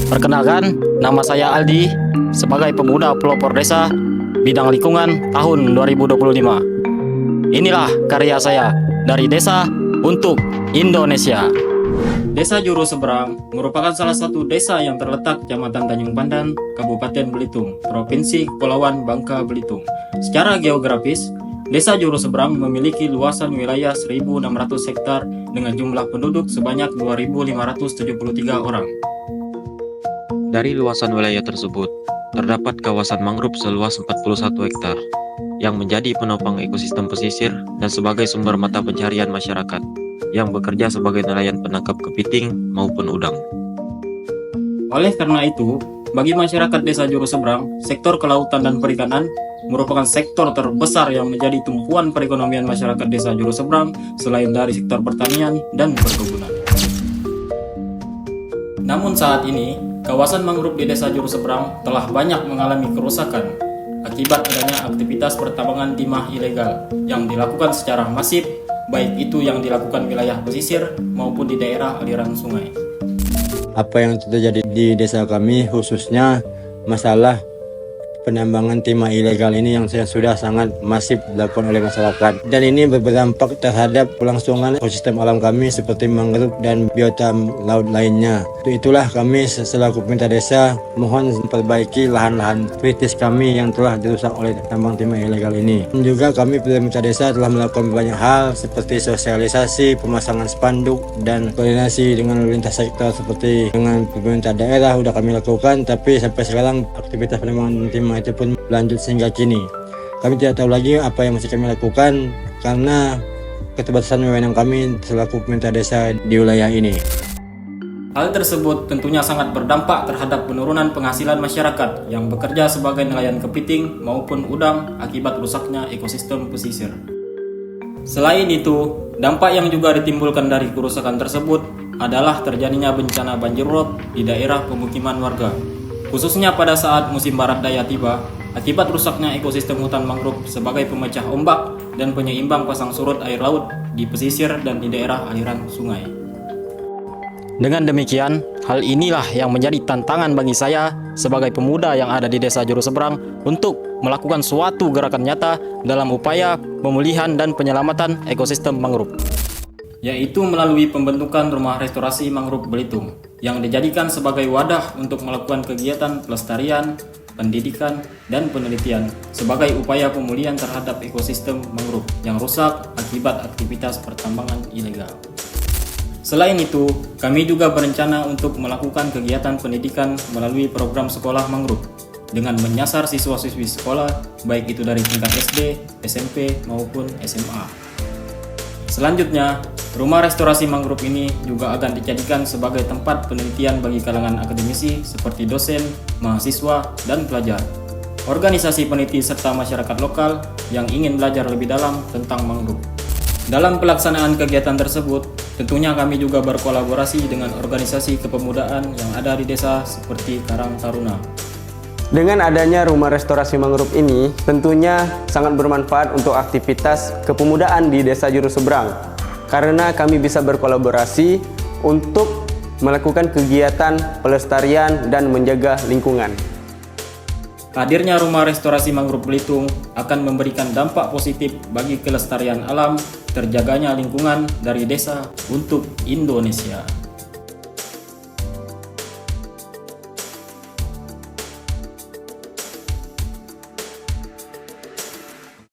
Perkenalkan, nama saya Aldi sebagai pemuda pelopor desa bidang lingkungan tahun 2025. Inilah karya saya dari desa untuk Indonesia. Desa Juru Seberang merupakan salah satu desa yang terletak Kecamatan Tanjung Pandan, Kabupaten Belitung, Provinsi Kepulauan Bangka Belitung. Secara geografis, Desa Juru Seberang memiliki luasan wilayah 1.600 hektar dengan jumlah penduduk sebanyak 2.573 orang. Dari luasan wilayah tersebut, terdapat kawasan mangrove seluas 41 hektar yang menjadi penopang ekosistem pesisir dan sebagai sumber mata pencarian masyarakat yang bekerja sebagai nelayan penangkap kepiting maupun udang. Oleh karena itu, bagi masyarakat Desa Juru Seberang, sektor kelautan dan perikanan merupakan sektor terbesar yang menjadi tumpuan perekonomian masyarakat Desa Juru Seberang selain dari sektor pertanian dan perkebunan. Namun saat ini, kawasan mangrove di Desa Juru Seberang telah banyak mengalami kerusakan akibat adanya aktivitas pertambangan timah ilegal yang dilakukan secara masif, baik itu yang dilakukan wilayah pesisir maupun di daerah aliran sungai. Apa yang terjadi di desa kami khususnya masalah penambangan timah ilegal ini yang sudah sangat masif dilakukan oleh masyarakat, dan ini berdampak terhadap kelangsungan ekosistem alam kami seperti mangrove dan biota laut lainnya. Itulah kami selaku pemerintah desa mohon memperbaiki lahan-lahan kritis kami yang telah dirusak oleh tambang timah ilegal ini. Dan juga kami pemerintah desa telah melakukan banyak hal seperti sosialisasi, pemasangan spanduk, dan koordinasi dengan lintas sektor seperti dengan pemerintah daerah sudah kami lakukan, tapi sampai sekarang aktivitas penambangan timah itu pun lanjut sehingga kini. Kami tidak tahu lagi apa yang mesti kami lakukan karena keterbatasan wewenang kami selaku pemerintah desa di wilayah ini. Hal tersebut tentunya sangat berdampak terhadap penurunan penghasilan masyarakat yang bekerja sebagai nelayan kepiting maupun udang akibat rusaknya ekosistem pesisir. Selain itu, dampak yang juga ditimbulkan dari kerusakan tersebut adalah terjadinya bencana banjir rob di daerah pemukiman warga, khususnya pada saat musim barat daya tiba, akibat rusaknya ekosistem hutan mangrove sebagai pemecah ombak dan penyeimbang pasang surut air laut di pesisir dan di daerah aliran sungai. Dengan demikian, hal inilah yang menjadi tantangan bagi saya sebagai pemuda yang ada di Desa Juru Seberang untuk melakukan suatu gerakan nyata dalam upaya pemulihan dan penyelamatan ekosistem mangrove, yaitu melalui pembentukan Rumah Restorasi Mangrove Belitung yang dijadikan sebagai wadah untuk melakukan kegiatan pelestarian, pendidikan, dan penelitian sebagai upaya pemulihan terhadap ekosistem mangrove yang rusak akibat aktivitas pertambangan ilegal. Selain itu, kami juga berencana untuk melakukan kegiatan pendidikan melalui program sekolah mangrove dengan menyasar siswa-siswi sekolah baik itu dari tingkat SD, SMP, maupun SMA. Selanjutnya, Rumah Restorasi Mangrove ini juga akan dijadikan sebagai tempat penelitian bagi kalangan akademisi seperti dosen, mahasiswa, dan pelajar, organisasi peneliti serta masyarakat lokal yang ingin belajar lebih dalam tentang mangrove. Dalam pelaksanaan kegiatan tersebut, tentunya kami juga berkolaborasi dengan organisasi kepemudaan yang ada di desa seperti Karang Taruna. Dengan adanya Rumah Restorasi Mangrove ini, tentunya sangat bermanfaat untuk aktivitas kepemudaan di Desa Juru Seberang, karena kami bisa berkolaborasi untuk melakukan kegiatan pelestarian dan menjaga lingkungan. Hadirnya Rumah Restorasi Mangrove Belitung akan memberikan dampak positif bagi kelestarian alam, terjaganya lingkungan dari desa untuk Indonesia.